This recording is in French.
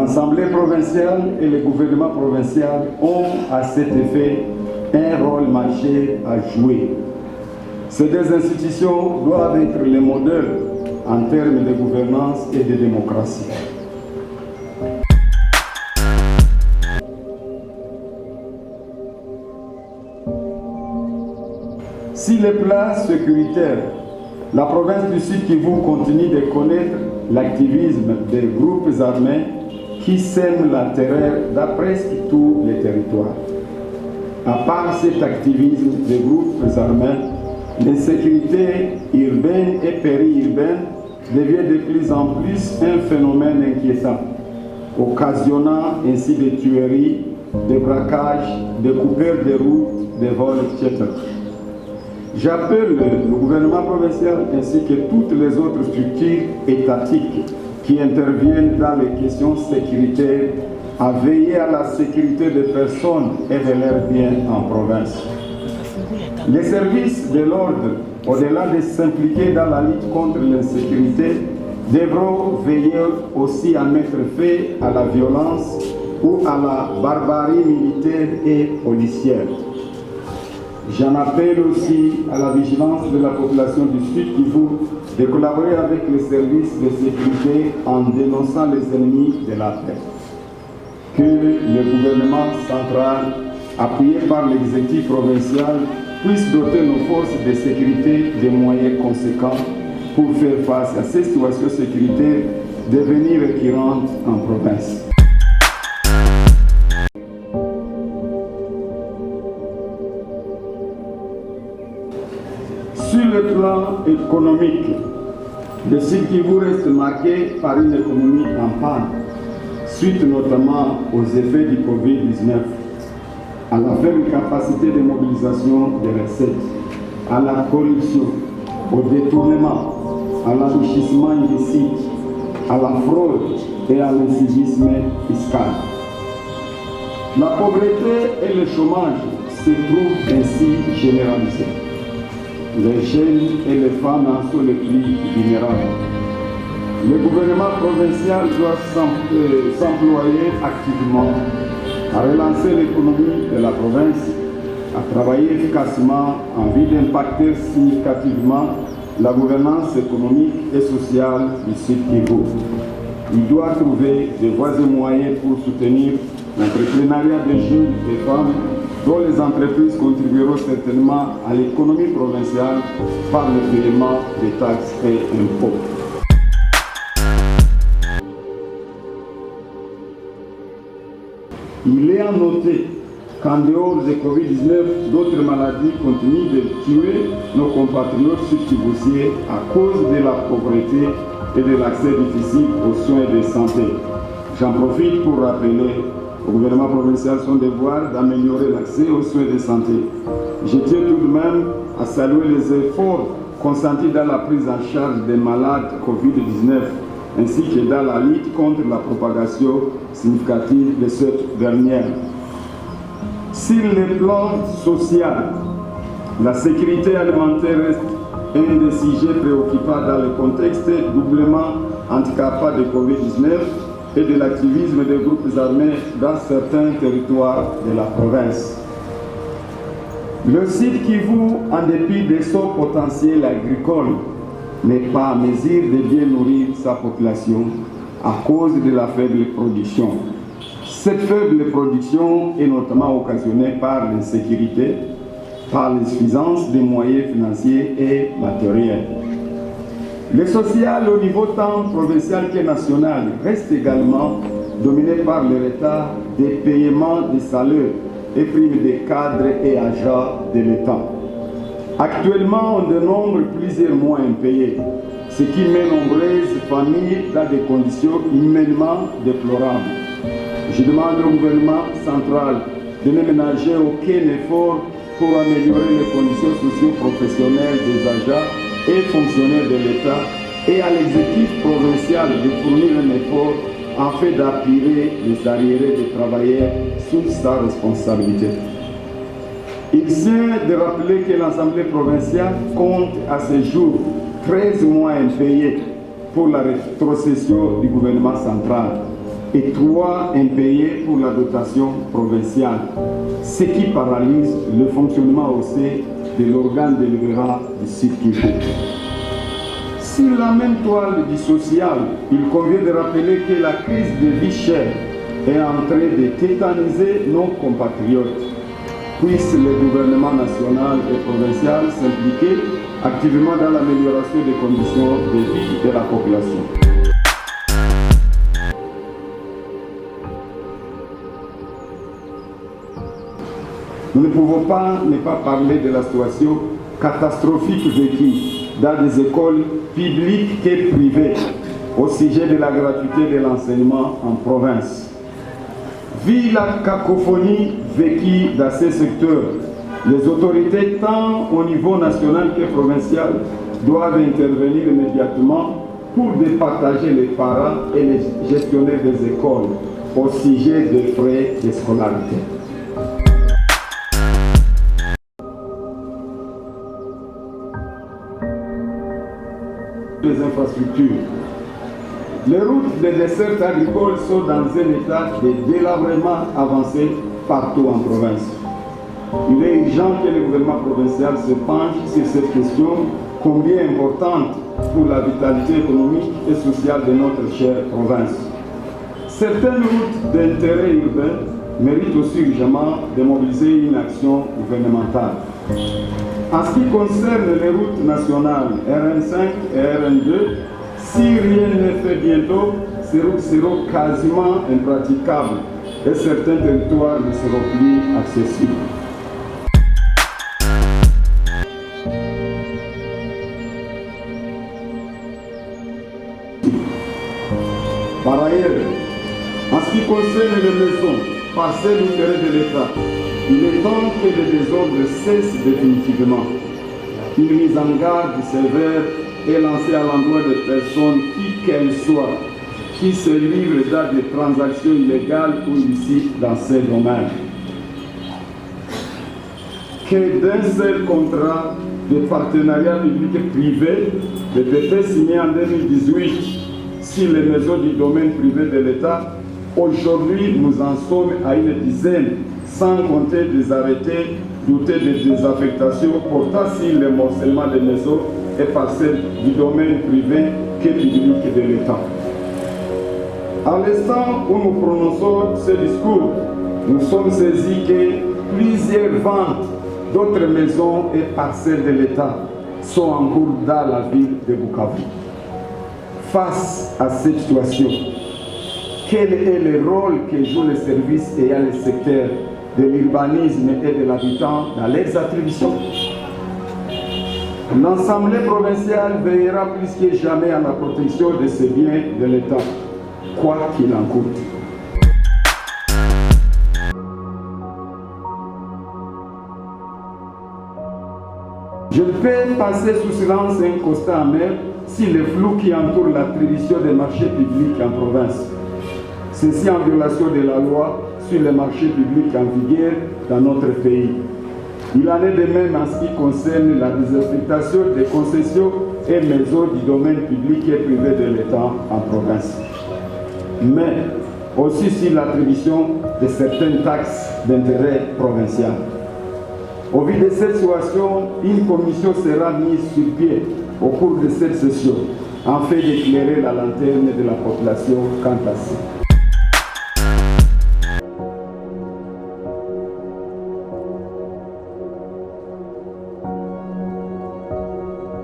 L'Assemblée provinciale et le gouvernement provincial ont à cet effet un rôle majeur à jouer. Ces deux institutions doivent être les modèles en termes de gouvernance et de démocratie. Sur le plan sécuritaire, la province du Sud Kivu continue de connaître l'activisme des groupes armés qui sèment la terreur dans presque tous les territoires. À part cet activisme des groupes armés, l'insécurité urbaine et périurbaine devient de plus en plus un phénomène inquiétant, occasionnant ainsi des tueries, des braquages, des coupures de routes, des vols, etc. J'appelle le gouvernement provincial ainsi que toutes les autres structures étatiques qui interviennent dans les questions sécuritaires à veiller à la sécurité des personnes et de leurs biens en province. Les services de l'ordre, au-delà de s'impliquer dans la lutte contre l'insécurité, devront veiller aussi à mettre fin à la violence ou à la barbarie militaire et policière. J'en appelle aussi à la vigilance de la population du Sud Kivu de collaborer avec les services de sécurité en dénonçant les ennemis de la paix. Que le gouvernement central, appuyé par l'exécutif provincial, puisse doter nos forces de sécurité de moyens conséquents pour faire face à ces situations sécuritaires devenues récurrentes en province. Sur le plan économique, le Sud Kivu reste marqué par une économie en panne, suite notamment aux effets du Covid-19, à la faible capacité de mobilisation des recettes, à la corruption, au détournement, à l'enrichissement illicite, à la fraude et à l'incivisme fiscal. La pauvreté et le chômage se trouvent ainsi généralisés. Les jeunes et les femmes en sont les plus vulnérables. Le gouvernement provincial doit s'employer activement à relancer l'économie de la province, à travailler efficacement en vue d'impacter significativement la gouvernance économique et sociale du Sud Kivu. Il doit trouver des voies et moyens pour soutenir l'entrepreneuriat des jeunes et femmes, dont les entreprises contribueront certainement à l'économie provinciale par le paiement des taxes et impôts. Il est à noter qu'en dehors de Covid-19, d'autres maladies continuent de tuer nos compatriotes sud-kivusiens à cause de la pauvreté et de l'accès difficile aux soins de santé. J'en profite pour rappeler au gouvernement provincial son devoir d'améliorer l'accès aux soins de santé. Je tiens tout de même à saluer les efforts consentis dans la prise en charge des malades Covid-19 ainsi que dans la lutte contre la propagation significative de cette dernière. Sur le plan social, la sécurité alimentaire reste un des sujets préoccupants dans le contexte doublement handicapant de Covid-19 et de l'activisme des groupes armés dans certains territoires de la province. Le Sud Kivu, en dépit de son potentiel agricole, n'est pas en mesure de bien nourrir sa population à cause de la faible production. Cette faible production est notamment occasionnée par l'insécurité, par l'insuffisance des moyens financiers et matériels. Le social au niveau tant provincial que national reste également dominé par le retard des paiements des salaires et primes des cadres et agents de l'État. Actuellement, on dénombre plusieurs mois impayés, ce qui met nombreuses familles dans des conditions humainement déplorables. Je demande au gouvernement central de ne ménager aucun effort pour améliorer les conditions socio-professionnelles des agents et fonctionnaires de l'État et à l'exécutif provincial de fournir un effort afin d'appuyer les arriérés des travailleurs sous sa responsabilité. Il vient de rappeler que l'Assemblée provinciale compte à ce jour 13 mois impayés pour la rétrocession du gouvernement central et 3 impayés pour la dotation provinciale, ce qui paralyse le fonctionnement aussi de l'organe délibérant du circuit. Sur la même toile du social, il convient de rappeler que la crise de vie chère est en train de tétaniser nos compatriotes. Puisse le gouvernement national et provincial s'impliquer activement dans l'amélioration des conditions de vie de la population. Nous ne pouvons pas ne pas parler de la situation catastrophique vécue dans des écoles publiques et privées au sujet de la gratuité de l'enseignement en province. Vu la cacophonie vécue dans ces secteurs, les autorités, tant au niveau national que provincial, doivent intervenir immédiatement pour départager les parents et les gestionnaires des écoles au sujet des frais de scolarité. Les infrastructures. Les routes des dessertes agricoles sont dans un état de délabrement avancé partout en province. Il est urgent que le gouvernement provincial se penche sur cette question combien importante pour la vitalité économique et sociale de notre chère province. Certaines routes d'intérêt urbain méritent aussi urgemment de mobiliser une action gouvernementale. En ce qui concerne les routes nationales RN5 et RN2, si rien n'est fait bientôt, ces routes seront quasiment impraticables et certains territoires ne seront plus accessibles. Par ailleurs, en ce qui concerne les maisons, parcelles ou terrains de l'État, il est temps que les désordres cessent définitivement. Une mise en garde sévère est lancée à l'endroit des personnes, qui qu'elles soient, qui se livrent dans des transactions illégales ou illicites dans ces domaines. Que d'un seul contrat de partenariat public et privé, le PP signé en 2018 sur les maisons du domaine privé de l'État, aujourd'hui nous en sommes à une dizaine, sans compter des arrêtés doutés de désaffectation portant sur le morcellement des maisons et parcelles du domaine privé que public de l'État. À l'instant où nous prononçons ce discours, nous sommes saisis que plusieurs ventes d'autres maisons et parcelles de l'État sont en cours dans la ville de Bukavu. Face à cette situation, quel est le rôle que jouent les services ayant le secteur de l'urbanisme et de l'habitant dans leurs attributions? L'Assemblée provinciale veillera plus que jamais à la protection de ces biens de l'État, quoi qu'il en coûte. Je peux passer sous silence un constat amer sur le flou qui entoure l'attribution des marchés publics en province. Ceci en violation de la loi sur les marchés publics en vigueur dans notre pays. Il en est de même en ce qui concerne la désaffectation des concessions et maisons du domaine public et privé de l'État en province. Mais aussi sur l'attribution de certaines taxes d'intérêt provincial. Au vu de cette situation, une commission sera mise sur pied au cours de cette session, afin d'éclairer la lanterne de la population quant à ça.